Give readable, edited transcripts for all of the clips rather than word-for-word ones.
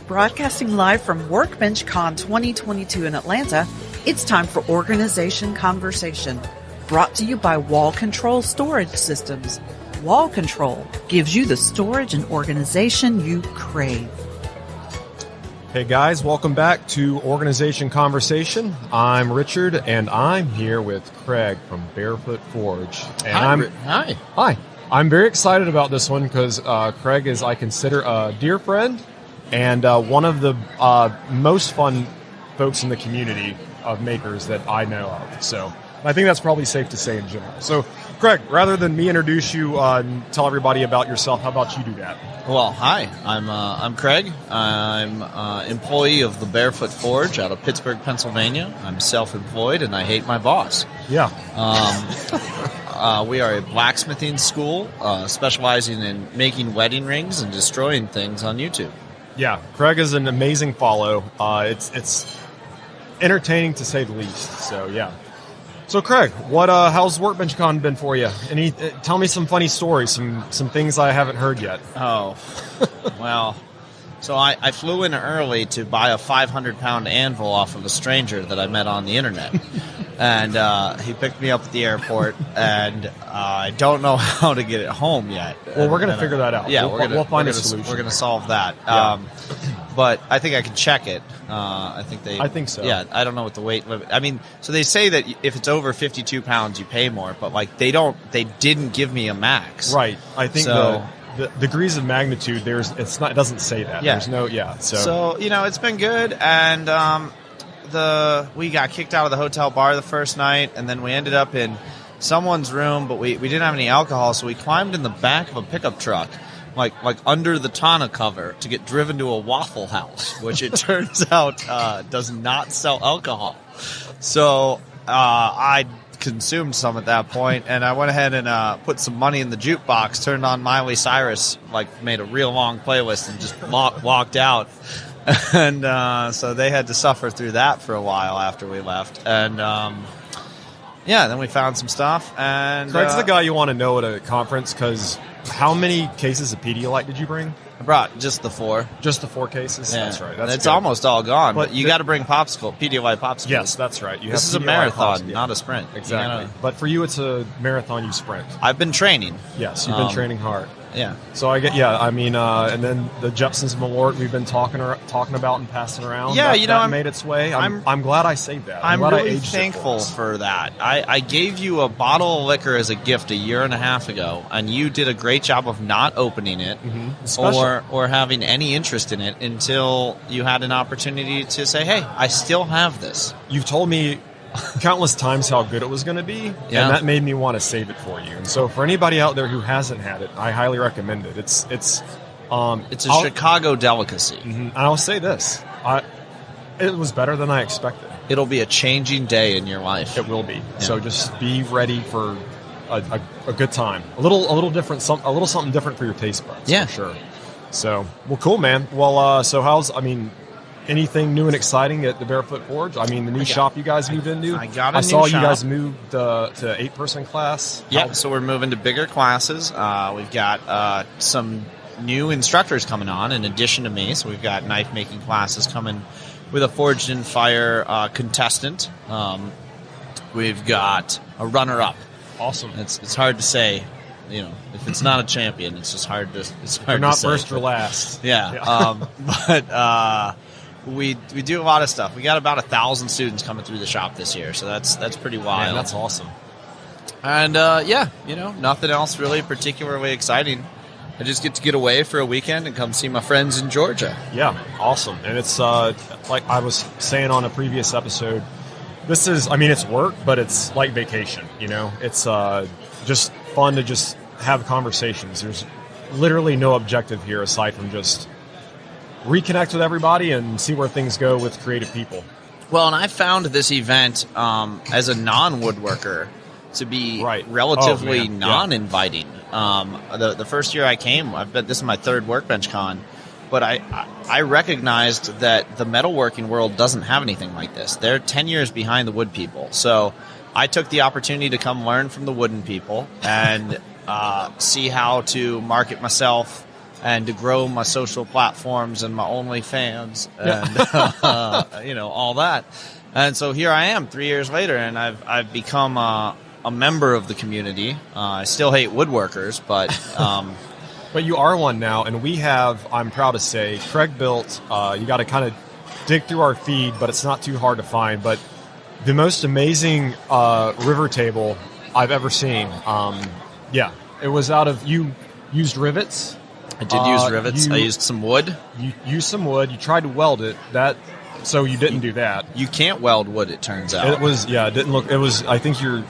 broadcasting live from WORKBENCHcon 2022 in Atlanta, it's time for Organization Conversation, brought to you by Wall Control Storage Systems. Wall Control gives you the storage and organization you crave. Hey guys, welcome back to Organization Conversation. I'm Richard, and I'm here with Craig from Barefoot Forge. And Hi. I'm very excited about this one because Craig is, I consider, a dear friend and one of the most fun folks in the community of makers that I know of. So I think that's probably safe to say in general. So, Craig, rather than me introduce you and tell everybody about yourself, how about you do that? Well, hi, I'm Craig. I'm employee of the Barefoot Forge out of Pittsburgh, Pennsylvania. I'm self-employed, and I hate my boss. Yeah. We are a blacksmithing school specializing in making wedding rings and destroying things on YouTube. Yeah, Craig is an amazing follow. It's entertaining to say the least. So, yeah. So, Craig, how's WORKBENCHcon been for you? Tell me some funny stories, some things I haven't heard yet. Oh, well, so I flew in early to buy a 500-pound anvil off of a stranger that I met on the internet. And he picked me up at the airport, and I don't know how to get it home yet. Well, we're going to figure that out. Yeah, we'll find a solution. We're going to solve that. Yeah. But I think I can check it. I think so. Yeah, I don't know what the weight limit. I mean, so they say that if it's over 52 pounds, you pay more, but like they didn't give me a max. Right. I think the degrees of magnitude it doesn't say that. Yeah. There's no So it's been good, and we got kicked out of the hotel bar the first night, and then we ended up in someone's room, but we didn't have any alcohol, so we climbed in the back of a pickup truck. Like under the tonneau cover to get driven to a Waffle House, which it turns out does not sell alcohol. So I consumed some at that point, and I went ahead and put some money in the jukebox, turned on Miley Cyrus, made a real long playlist, and just walked out. And so they had to suffer through that for a while after we left. And then we found some stuff. And Craig's the guy you want to know at a conference because how many cases of Pedialyte did you bring? I brought just the 4. Just the 4 cases? Yeah. That's right. It's almost all gone, but you got to bring Pedialyte popsicles. Yes, that's right. This is a marathon, not a sprint. Exactly. But for you, it's a marathon you sprint. I've been training. Yes, you've been training hard. Yeah. So and then the Jepson's Malort we've been talking about and passing around. Yeah, that made its way. I'm glad I saved that. I'm really thankful for that. I gave you a bottle of liquor as a gift a year and a half ago, and you did a great job of not opening it or having any interest in it until you had an opportunity to say, hey, I still have this. You've told me countless times how good it was going to be, and that made me want to save it for you. And so for anybody out there who hasn't had it, I highly recommend it. It's a Chicago delicacy. And I'll say this, it was better than I expected. It'll be a changing day in your life. It will be. Yeah. So just be ready for a good time. A little different, something different for your taste buds. Yeah, for sure. So cool, man. Well, anything new and exciting at the Barefoot Forge? I mean, the new shop you guys moved into? I saw you guys moved to 8-person class. Yeah, so we're moving to bigger classes. We've got some new instructors coming on in addition to me. So we've got knife-making classes coming with a Forged in Fire contestant. We've got a runner-up. Awesome. It's hard to say. If it's not a champion, it's just hard to. It's hard They're not to say. first or last. Yeah. But we do a lot of stuff. We got about 1,000 students coming through the shop this year, so that's pretty wild. Man, that's awesome. And nothing else really particularly exciting. I just get to get away for a weekend and come see my friends in Georgia. Yeah, awesome. And it's like I was saying on a previous episode. It's work, but it's like vacation. It's just fun to just have conversations. There's literally no objective here aside from just reconnect with everybody and see where things go with creative people. Well, and I found this event as a non-woodworker to be relatively non-inviting. The first year I came, this is my 3rd WORKBENCHcon, but I recognized that the metalworking world doesn't have anything like this. They're 10 years behind the wood people. So I took the opportunity to come learn from the wooden people and see how to market myself and to grow my social platforms and my OnlyFans and all that. And so here I am 3 years later, and I've become a member of the community. I still hate woodworkers, but but you are one now, and we have, I'm proud to say, Craig built, you got to kind of dig through our feed, but it's not too hard to find, but the most amazing river table I've ever seen. It was out of, you used rivets. I did use rivets. I used some wood. You used some wood. You tried to weld it. So you didn't do that. You can't weld wood, it turns out. It was, it didn't look, it was, I think your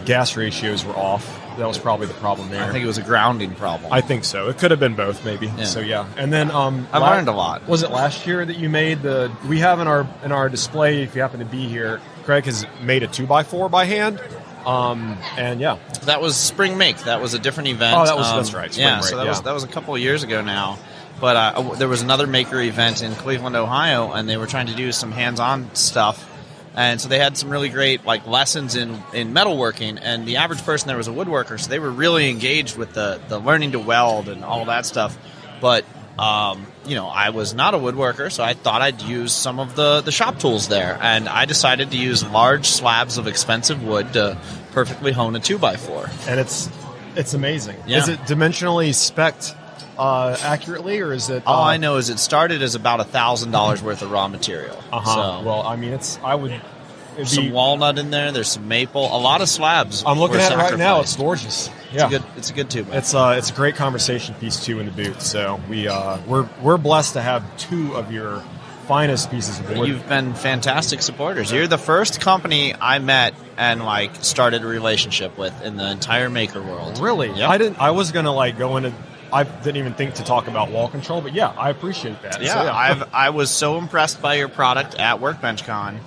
gas ratios were off. That was probably the problem there. I think it was a grounding problem. I think so. It could have been both, maybe. Yeah. So yeah. And then I learned a lot. Was it last year that you made we have in our display, if you happen to be here, Craig has made a 2x4 by hand. And yeah. That was Spring Make. That was a different event. Oh, that's right. Spring Break, so that was a couple of years ago now. But there was another maker event in Cleveland, Ohio, and they were trying to do some hands-on stuff. And so they had some really great lessons in metalworking, and the average person there was a woodworker, so they were really engaged with the learning to weld and all that stuff. But I was not a woodworker, so I thought I'd use some of the shop tools there, and I decided to use large slabs of expensive wood to perfectly hone a 2x4. And it's amazing. Yeah. Is it dimensionally spec'd accurately, or is it? All I know is it started as about $1,000 worth of raw material. So, well, I mean, some walnut in there. There's some maple. A lot of slabs. I'm looking at it right now. It's gorgeous. Yeah, it's a good tube. It's a great conversation piece too in the booth. So we're blessed to have two of your finest pieces of wood. You've been fantastic supporters. You're the first company I met and started a relationship with in the entire maker world. Really? Yep. I was gonna go into. I didn't even think to talk about wall control, but yeah, I appreciate that. Yeah, so, I was so impressed by your product at WORKBENCHcon,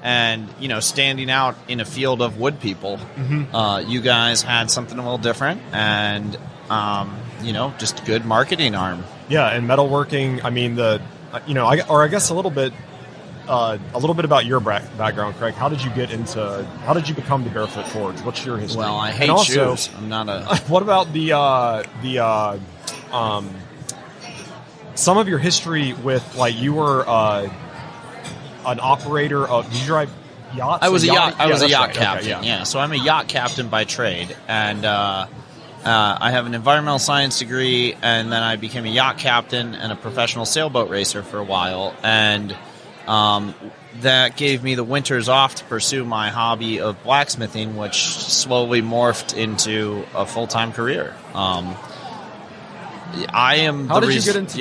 and standing out in a field of wood people. Mm-hmm. You guys had something a little different, and just good marketing arm. Yeah, and metalworking. I mean, I guess a little bit about your background, Craig. How did you become the Barefoot Forge? What's your history? Well, I hate shoes. I'm not a. What about some of your history with you were an operator of? Did you drive yachts? I was a yacht right. captain. Okay, yeah, so I'm a yacht captain by trade, and I have an environmental science degree, and then I became a yacht captain and a professional sailboat racer for a while, and that gave me the winters off to pursue my hobby of blacksmithing, which slowly morphed into a full-time career. How did you get into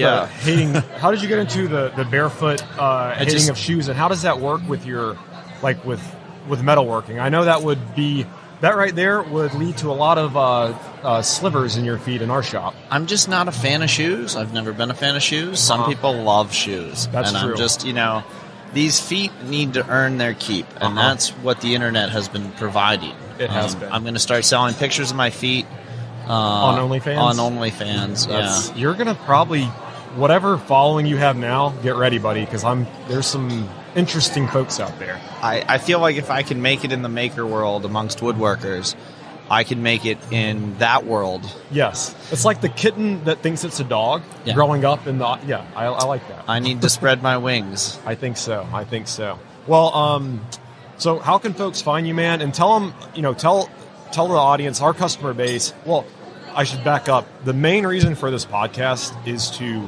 the barefoot hating of shoes, and how does that work with your with metalworking? I know that right there would lead to a lot of slivers in your feet in our shop. I'm just not a fan of shoes. I've never been a fan of shoes. Some people love shoes. That's true. I'm just, these feet need to earn their keep, and that's what the internet has been providing. It has been. I'm going to start selling pictures of my feet on OnlyFans. On OnlyFans, yeah. You're going to probably, whatever following you have now, get ready, buddy, because there's some interesting folks out there. I feel like if I can make it in the maker world amongst woodworkers, I can make it in that world. Yes. It's like the kitten that thinks it's a dog growing up in the... Yeah, I like that. I need to spread my wings. I think so. Well, so how can folks find you, man? And tell them, tell the audience, our customer base... Well, I should back up. The main reason for this podcast is to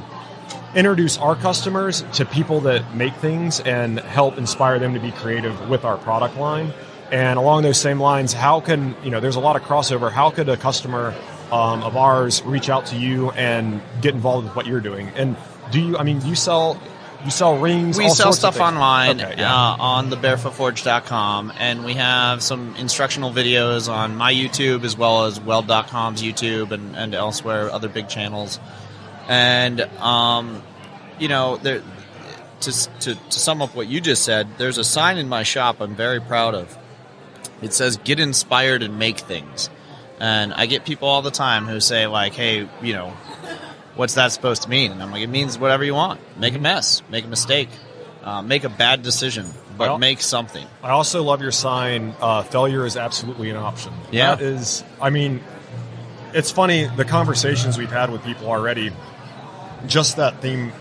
introduce our customers to people that make things and help inspire them to be creative with our product line. And along those same lines, how can, there's a lot of crossover. How could a customer of ours reach out to you and get involved with what you're doing? And you sell rings? We sell stuff online on the barefootforge.com, and we have some instructional videos on my YouTube as well as weld.com's YouTube and elsewhere, other big channels. And, to sum up what you just said, there's a sign in my shop I'm very proud of. It says, "Get inspired and make things." And I get people all the time who say, hey, what's that supposed to mean? And I'm like, it means whatever you want. Make a mess. Make a mistake. Make a bad decision. But make something. I also love your sign, failure is absolutely an option. Yeah. That is, it's funny, the conversations we've had with people already, just that theme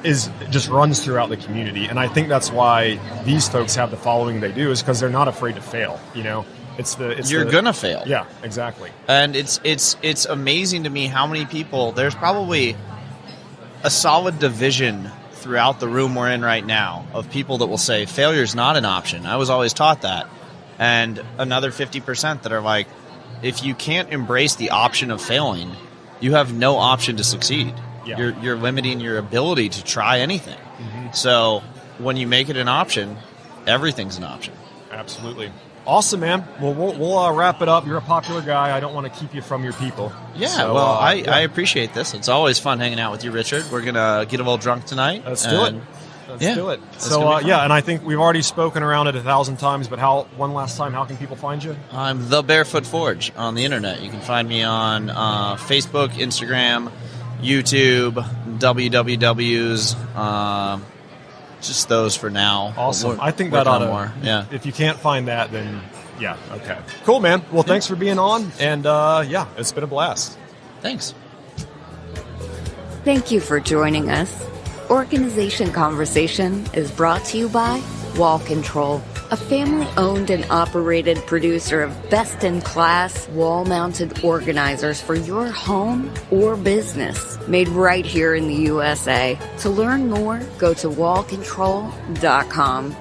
just runs throughout the community. And I think that's why these folks have the following they do, is because they're not afraid to fail. You're gonna fail. Yeah, exactly. And it's amazing to me how many people, there's probably a solid division throughout the room we're in right now of people that will say failure's not an option. I was always taught that. And another 50% that are like, if you can't embrace the option of failing, you have no option to succeed. Yeah. You're limiting your ability to try anything. Mm-hmm. So when you make it an option, everything's an option. Absolutely. Awesome, man. Well, we'll wrap it up. You're a popular guy. I don't want to keep you from your people. Yeah, so, I appreciate this. It's always fun hanging out with you, Richard. We're going to get a little drunk tonight. Let's do it. Let's do it. So, and I think we've already spoken around it 1,000 times, but one last time, how can people find you? I'm the Barefoot Forge on the internet. You can find me on Facebook, Instagram, YouTube, WWWs, just those for now. Awesome. I think that ought to, more. Yeah. If you can't find that, then yeah, okay. Cool, man. Well, thanks for being on, and it's been a blast. Thanks. Thank you for joining us. Organization Conversation is brought to you by Wall Control, a family-owned and operated producer of best-in-class wall-mounted organizers for your home or business, made right here in the USA. To learn more, go to wallcontrol.com.